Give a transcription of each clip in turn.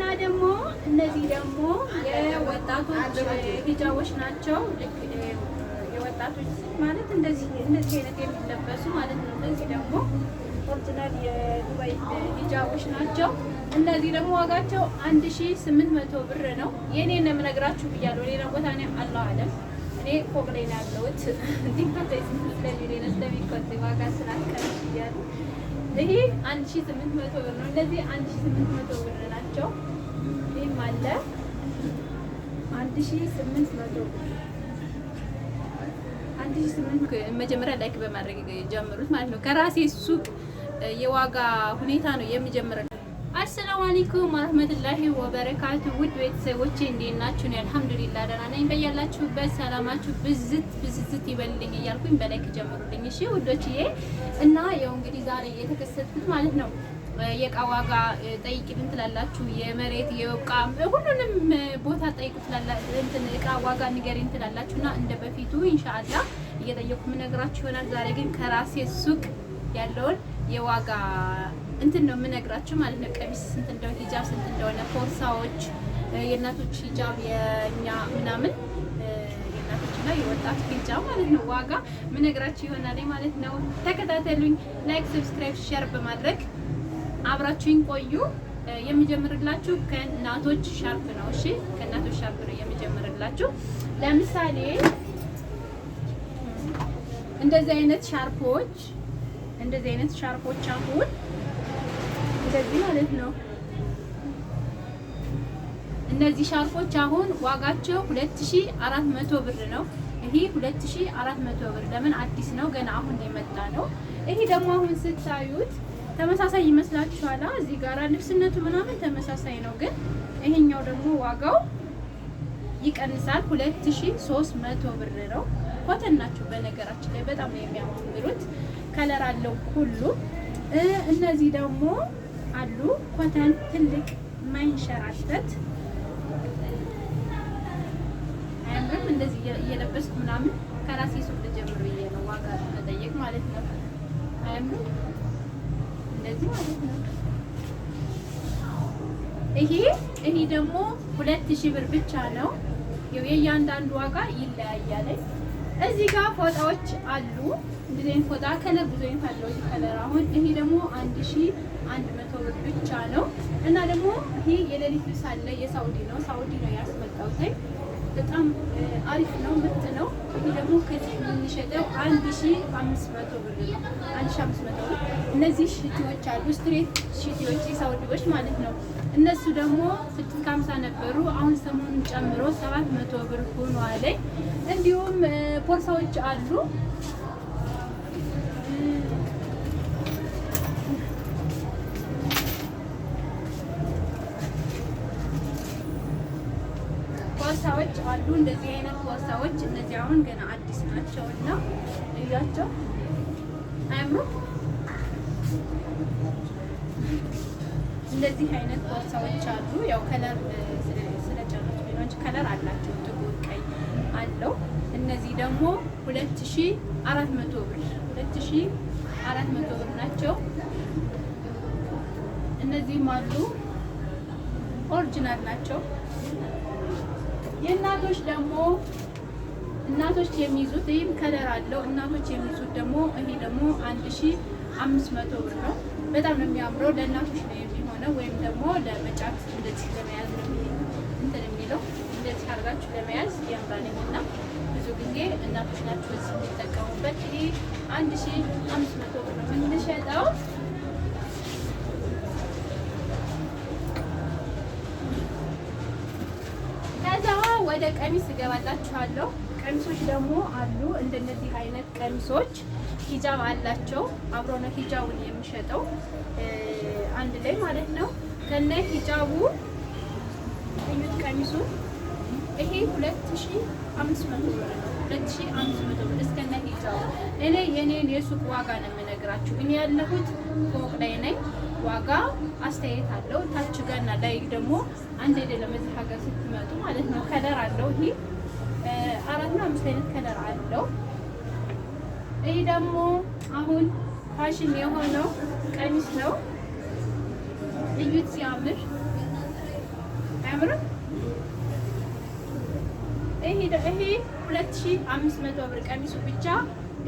እና ደግሞ እነዚህ ደግሞ የወጣቶች ሂጃቦች ናቸው። የወጣቶች ማለት እንደዚህ አይነት የሚለበሱ ማለት ነው። እነዚህ ደግሞ ኦሪጂናል የዱባይ ሂጃቦች ናቸው። እነዚህ ደግሞ ዋጋቸው 1800 ብር ነው። የኔን ነው የምነግራችሁ ብያለሁ። ሌላ ቦታ ነው አላህ አለም። እኔ ፎቅ ላይ ነው ያለሁት። ቲክቶክ ላይ ስለሚቆጥ ዋጋ ስላልቀረሽ እያሉ ይሄ 1800 ብር ነው። እነዚህ 1800 ብር ናቸው። ይህም አለ 1800 ብር። መጀመሪያ ላይክ በማድረግ ጀምሩት ማለት ነው። ከራሴ ሱቅ የዋጋ ሁኔታ ነው የምጀምረው። አሰላሙ አለይኩም ወራህመቱላሂ ወበረካቱ። ውድ ቤተሰቦቼ እንዴት ናችሁ? እኔ አልሐምዱሊላህ ደህና ነኝ። በያላችሁበት ሰላማችሁ ብዝት ይበልልኝ እያልኩኝ በላይክ ጀምሩልኝ እሺ ውዶችዬ። እና ያው እንግዲህ ዛሬ የተከሰትኩት ማለት ነው የእቃ ዋጋ ጠይቂልን ትላላችሁ፣ የመሬት የእቃ ሁሉንም ቦታ ጠይቁ ትላላችሁ፣ እንትን እቃ ዋጋ ንገሪን ትላላችሁና እንደ በፊቱ ኢንሻአላህ እየጠየቁ የምነግራችሁ ይሆናል። ዛሬ ግን ከራሴ ሱቅ ያለውን የዋጋ እንትን ነው የምነግራችሁ ማለት ነው። ቀሚስ ስንት እንደሆነ፣ ሂጃብ ስንት እንደሆነ፣ ፖርሳዎች፣ የእናቶች ሂጃብ የኛ ምናምን የእናቶችና የወጣት ሂጃብ ማለት ነው ዋጋ የምነግራችሁ ይሆናል ማለት ነው። ተከታተሉኝ። ላይክ፣ ሰብስክራይብ፣ ሼር በማድረግ አብራችሁኝ ቆዩ። የሚጀምርላችሁ ከእናቶች ሻርፕ ነው። እሺ ከእናቶች ሻርፕ ነው የሚጀምርላችሁ። ለምሳሌ እንደዚህ አይነት ሻርፖች አሁን እንደዚህ ማለት ነው። እነዚህ ሻርፖች አሁን ዋጋቸው 2400 ብር ነው። ይሄ 2400 ብር ለምን አዲስ ነው፣ ገና አሁን የመጣ ነው። ይሄ ደግሞ አሁን ስታዩት ተመሳሳይ ይመስላችኋል። እዚህ ጋር ልብስነቱ ምናምን ተመሳሳይ ነው፣ ግን ይሄኛው ደግሞ ዋጋው ይቀንሳል። 2300 ብር ነው። ኮተን ናቸው በነገራችን ላይ በጣም ነው የሚያምሩት። ከለር አለው ሁሉ። እነዚህ ደግሞ አሉ ኮተን ትልቅ ማይንሸራተት አያምርም? እንደዚህ እየለበስኩ ምናምን ከራሴ ሱቅ ልጀምር ብዬ ነው ዋጋ መጠየቅ ማለት ነው። አያምርም? እንደዚህ ማለት ነው። ይሄ ደግሞ 2000 ብር ብቻ ነው። የእያንዳንዱ ዋጋ ይለያያል። እዚህ ጋር ፎጣዎች አሉ። እንደዚህ አይነት ፎጣ ከለር ብዙ አይነት አለው ከለር። አሁን ይሄ ደግሞ 1100 ብር ብቻ ነው። እና ደግሞ ይሄ የሌሊት ልብስ አለ። የሳውዲ ነው ያስመጣሁት። በጣም አሪፍ ነው፣ ምርጥ ነው። ይሄ ደግሞ ከዚህ የምንሸጠው 1500 ብር ነው። 1500 ብር። እነዚህ ሽቲዎች አሉ፣ ስትሬት ሽቲዎች የሳውዲዎች ማለት ነው። እነሱ ደግሞ 650 ነበሩ። አሁን ሰሞኑን ጨምሮ 700 ብር ሆኗል። እንዲሁም ፖርሳዎች አሉ። ቦርሳዎች አሉ። እንደዚህ አይነት ቦርሳዎች እነዚህ አሁን ገና አዲስ ናቸውና እያቸው አያምሩ? እንደዚህ አይነት ቦርሳዎች አሉ። ያው ከለር ስለጨረሱ ቢሆን ከለር አላቸው፣ ጥቁር ቀይ አለው። እነዚህ ደግሞ 2400 ብር 2400 ብር ናቸው። እነዚህም አሉ ኦሪጂናል ናቸው። የእናቶች ደግሞ እናቶች የሚይዙት ይህም ከለር አለው። እናቶች የሚይዙት ደግሞ ይሄ ደግሞ 1500 ብር ነው። በጣም ነው የሚያምረው። ለእናቶች ነው የሚሆነው፣ ወይም ደግሞ ለመጫት እንደዚህ ለመያዝ ነው እንትን የሚለው። እንደዚህ አድርጋችሁ ለመያዝ ያምራልና ብዙ ጊዜ እናቶች ናቸው እዚህ የሚጠቀሙበት። ይሄ 1500 ብር ነው የምንሸጠው። ወደ ቀሚስ እገባላችኋለሁ። ቀሚሶች ደግሞ አሉ። እንደነዚህ አይነት ቀሚሶች ሂጃብ አላቸው። አብሮ ነው ሂጃቡን የሚሸጠው አንድ ላይ ማለት ነው። ከነ ሂጃቡ እዩት ቀሚሱ። ይሄ 2500 ብር ነው። 2500 ብር እስከነ ሂጃቡ። እኔ የኔን የሱቅ ዋጋ ነው የምነግራችሁ። እኔ ያለሁት ፎቅ ላይ ነኝ። ዋጋ አስተያየት አለው። ታች ጋርና ላይ ደግሞ አንድ አይደለም። እዚህ ሀገር ስትመጡ ማለት ነው። ከለር አለው። ይሄ 4 እና 5 አይነት ከለር አለው። ይሄ ደግሞ አሁን ፋሽን የሆነው ቀሚስ ነው። እዩት ሲያምር። አያምርም? ይሄ 2500 ብር ቀሚሱ ብቻ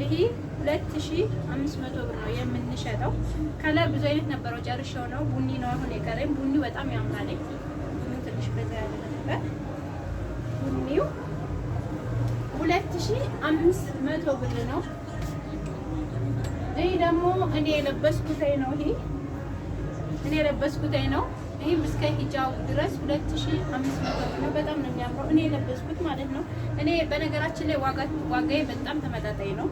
ይሄ 2500 ብር ነው የምንሸጠው። ከለር ብዙ አይነት ነበረው፣ ጨርሻው ነው። ቡኒ ነው አሁን የቀረኝ። ቡኒው በጣም ያምራል። ቡኒው ትንሽ በዛ ያለ ነበር። ቡኒው 2500 ብር ነው። ይሄ ደግሞ እኔ የለበስኩት ነው። እኔ የለበስኩት ነው። ይሄም እስከ ሂጃቡ ድረስ 2500 ብር ነው። በጣም ነው የሚያምረው። እኔ የለበስኩት ማለት ነው። እኔ በነገራችን ላይ ዋጋዬ በጣም ተመጣጣኝ ነው።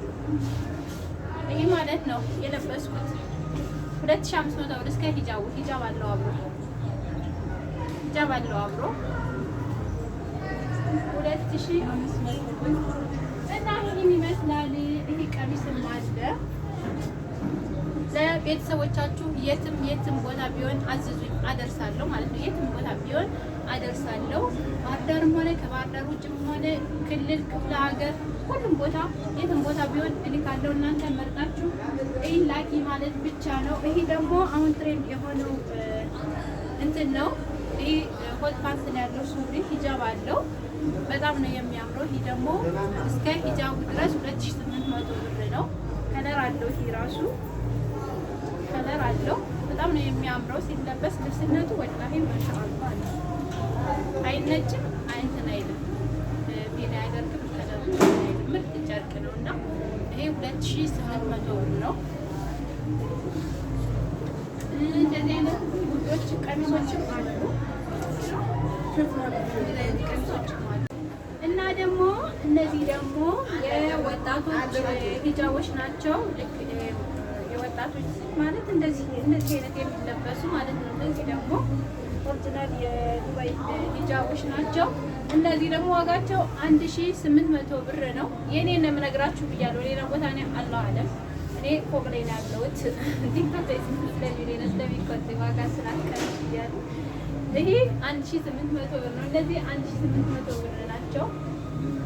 ይሄ ማለት ነው የለበስኩት 2500 ብር እስከ ሂጃቡ። ሂጃብ አለው አብሮ 2500 ብር እና ይሄን ይመስላል። ይሄ ቀሚስም አለ። ለቤተሰቦቻችሁ የትም ቦታ ቢሆን አዝዙኝ፣ አደርሳለሁ ማለት ነው። የትም ቦታ ቢሆን አደርሳለሁ። ባህር ዳርም ሆነ ከባህር ዳር ውጭም ሆነ ክልል፣ ክፍለ ሀገር፣ ሁሉም ቦታ የትም ቦታ ቢሆን እልካለሁ። እናንተ መርጣችሁ ይህ ላኪ ማለት ብቻ ነው። ይሄ ደግሞ አሁን ትሬንድ የሆነው እንትን ነው። ይህ ሆት ፓንት ነው ያለው ሱሪ፣ ሂጃብ አለው። በጣም ነው የሚያምረው። ይህ ደግሞ እስከ ሂጃቡ ድረስ 2800 ብር ነው። ከለር አለው። ይሄ ራሱ ከለር አለው። በጣም ነው የሚያምረው ሲለበስ። ልብስነቱ ወላሂ ማሻአላህ አለ። አይነጭም፣ እንትን አይልም፣ ፌዳ አያደርግም። ከለሩ ምርጥ ጨርቅ ነው እና ይሄ 2800 ብር ነው። እንደዚህ አይነት ጉዶች ቀሚሶችም አሉ። ቀሚሶችም አሉ እና ደግሞ እነዚህ ደግሞ የወጣቶች ሂጃቦች ናቸው። ልክ የወጣቶች ማለት እንደዚህ አይነት የሚለበሱ ማለት ነው። እነዚህ ደግሞ ኦሪጂናል የዱባይ ሂጃቦች ናቸው። እነዚህ ደግሞ ዋጋቸው 1800 ብር ነው። የኔን ነው የምነግራችሁ ብያለሁ። ሌላ ቦታ ነው አላህ አለም። እኔ ፎቅ ላይ ነው ያለሁት። ቲክቶክ ላይ ስለሚቆጥ ዋጋ ስላልቀረሽ እያሉ ይሄ 1800 ብር ነው። እነዚህ 1800 ብር ናቸው።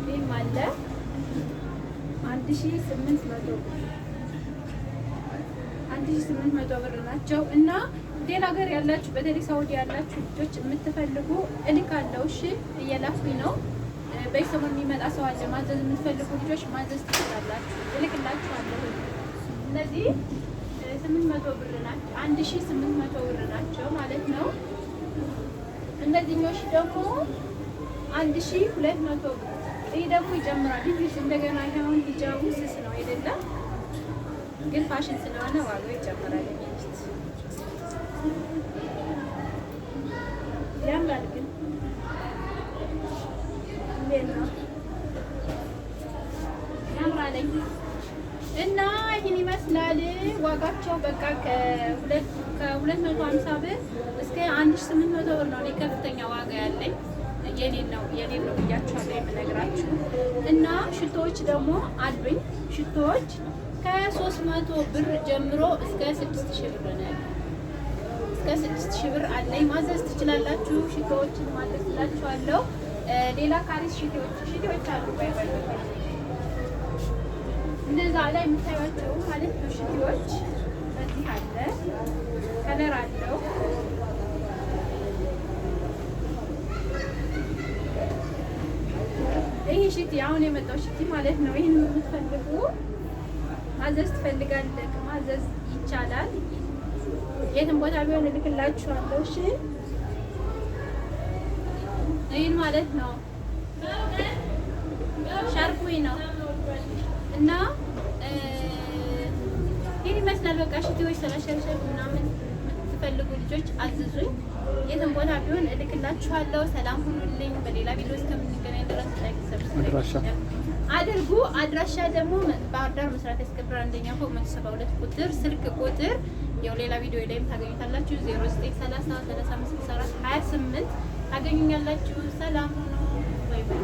ይህም አለ 1800 ብር ናቸው። እና ሌላ ሀገር ያላችሁ በተለይ ሳውዲ ያላችሁ ልጆች የምትፈልጉ እልካለሁ። እሺ እየላኩኝ ነው። በሰሞኑ የሚመጣ ሰው አለ። ማዘዝ የምትፈልጉ ልጆች ማዘዝ ትችላላችሁ። እልክላችኋለሁ። እነዚህ 800 ብር ናቸው። 1800 ብር ናቸው ማለት ነው። እነዚህኞች ደግሞ 1200 ብር። ይህ ደግሞ ይጨምራል። ቢስ እንደገና አሁን ሂጃቡ ስስ ነው አይደለም፣ ግን ፋሽን ስለሆነ ዋጋው ይጨምራል። ያምራል ግን እንዴት ነው ያምራል። እና ይህን ይመስላል ዋጋቸው። በቃ ከ250 ብር እስከ 1800 ብር ነው። እኔ ከፍተኛ ዋጋ ያለኝ የኔን ነው ብያችኋለሁ የምነግራችሁ። እና ሽቶዎች ደግሞ አሉኝ። ሽቶዎች ከ300 ብር ጀምሮ እስከ 6000 ብር ነው ያለው። እስከ 6000 ብር አለኝ። ማዘዝ ትችላላችሁ። ሽቶዎችን ማዘዝ ትችላላችሁ። ሌላ ካሪስ ሽቶዎች አሉ። እንደዛ ላይ የምታዩቸው ማለት ነው። ሽቶዎች በዚህ አለ። ከለር አለው። ይሄ ሽቲ አሁን የመጣው ሽቲ ማለት ነው። ይሄን የምትፈልጉ ማዘዝ ትፈልጋለህ፣ ማዘዝ ይቻላል። የትም ቦታ ቢሆን እልክላችኋለሁ። እሺ ይሄን ማለት ነው። ሻርኩኝ ነው እና ይሄን ይመስላል። በቃ ሽቲዎች ስለሸርሸር ምናምን የምትፈልጉ ልጆች አዝዙኝ። የትም ቦታ ቢሆን እልክላችኋለሁ። ሰላም ሁኑልኝ። በሌላ ቪዲዮ እስከምንገናኝ ድረስ ላይክ፣ ሰብስክራይብ አድርጉ። አድራሻ ደግሞ ባህር ዳር መስራት ያስከብራል። አንደኛ ፎቅ 172 ቁጥር ስልክ ቁጥር ያው ሌላ ቪዲዮ ላይም ታገኙታላችሁ። 0930 3564 28 ታገኙኛላችሁ። ሰላም ሁኑ። ባይ ባይ።